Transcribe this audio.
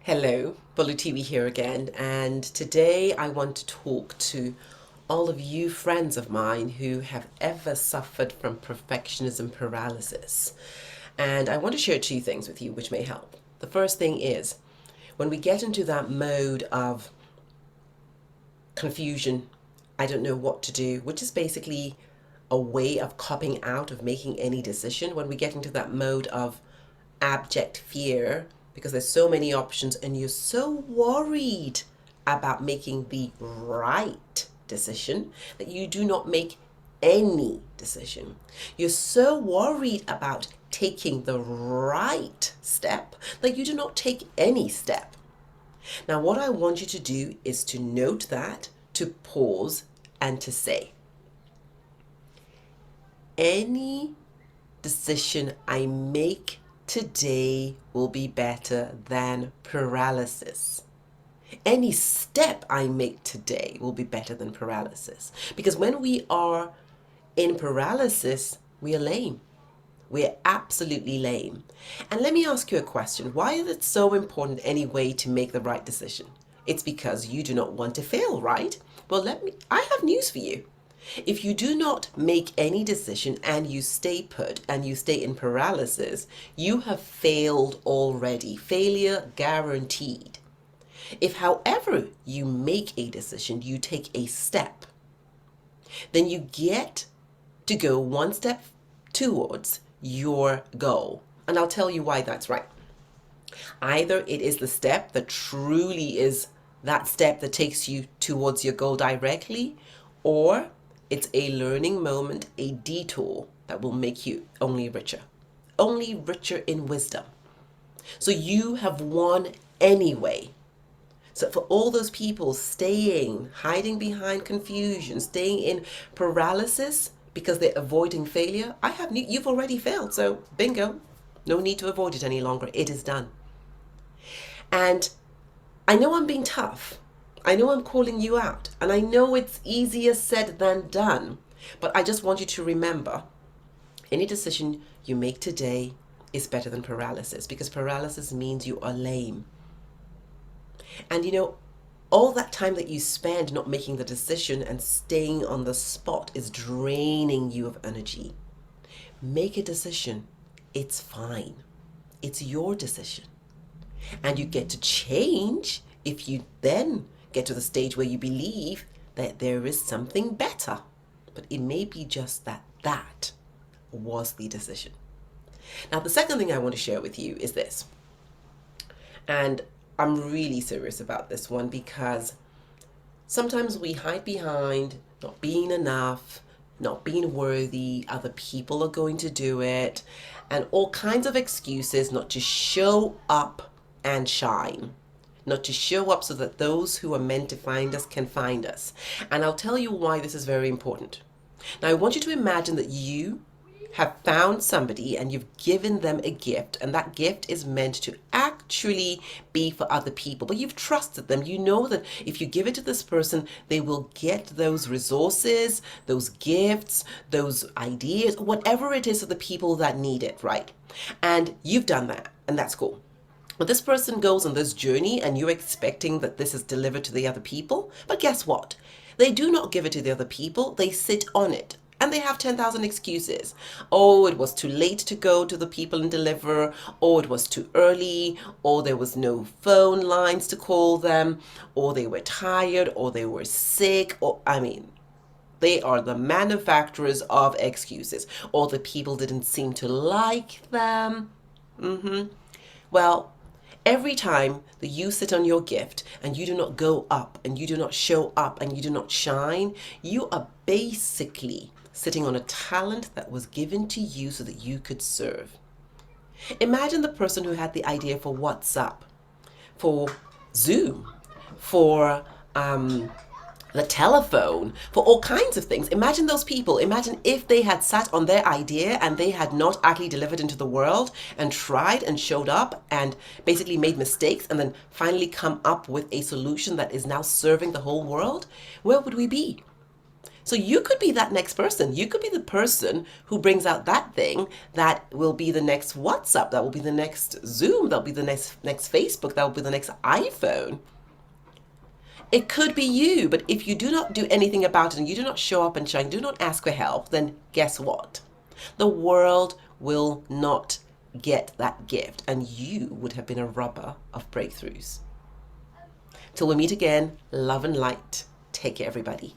Hello, Bolutiwi here again, and today I want to talk to all of you friends of mine who have ever suffered from perfectionism paralysis. And I want to share two things with you which may help. The first thing is when we get into that mode of confusion, I don't know what to do, which is basically a way of copping out of making any decision. When we get into that mode of abject fear because there's so many options and you're so worried about making the right decision that you do not make any decision. You're so worried about taking the right step that you do not take any step. Now, what I want you to do is to note that, to pause, and to say, any decision I make today will be better than paralysis. Any step I make today will be better than paralysis. Because when we are in paralysis, we are lame. We're absolutely lame. And let me ask you a question. Why is it so important anyway to make the right decision? It's because you do not want to fail, right? Well, I have news for you. If you do not make any decision and you stay put and you stay in paralysis, you have failed already. Failure guaranteed. If, however, you make a decision, you take a step, then you get to go one step towards your goal. And I'll tell you why that's right. Either it is the step that truly is that step that takes you towards your goal directly, or it's a learning moment, a detour that will make you only richer in wisdom. So you have won anyway. So for all those people hiding behind confusion, staying in paralysis because they're avoiding failure, you've already failed. So bingo, no need to avoid it any longer. It is done. And I know I'm being tough. I know I'm calling you out. And I know it's easier said than done. But I just want you to remember, any decision you make today is better than paralysis, because paralysis means you are lame. And all that time that you spend not making the decision and staying on the spot is draining you of energy. Make a decision. It's fine. It's your decision. And you get to change if you then get to the stage where you believe that there is something better. But it may be just that was the decision. Now, the second thing I want to share with you is this. And I'm really serious about this one, because sometimes we hide behind not being enough, not being worthy, other people are going to do it, and all kinds of excuses not to show up and shine. Not to show up so that those who are meant to find us can find us. And I'll tell you why this is very important. Now, I want you to imagine that you have found somebody and you've given them a gift, and that gift is meant to actually be for other people, but you've trusted them. You know that if you give it to this person, they will get those resources, those gifts, those ideas, whatever it is for the people that need it, right? And you've done that, and that's cool. But this person goes on this journey and you're expecting that this is delivered to the other people. But guess what? They do not give it to the other people. They sit on it. And they have 10,000 excuses. Oh, it was too late to go to the people and deliver. Or it was too early. Or there was no phone lines to call them. Or they were tired. Or they were sick. They are the manufacturers of excuses. Or the people didn't seem to like them. Well, every time that you sit on your gift and you do not go up and you do not show up and you do not shine, you are basically sitting on a talent that was given to you so that you could serve. Imagine the person who had the idea for WhatsApp, for Zoom, for the telephone, for all kinds of things. Imagine those people. Imagine if they had sat on their idea and they had not actually delivered into the world and tried and showed up and basically made mistakes and then finally come up with a solution that is now serving the whole world. Where would we be? So you could be that next person. You could be the person who brings out that thing that will be the next WhatsApp, that will be the next Zoom, that will be the next Facebook, that will be the next iPhone. It could be you, but if you do not do anything about it and you do not show up and shine, do not ask for help, then guess what? The world will not get that gift, and you would have been a robber of breakthroughs. Till we meet again, love and light. Take care, everybody.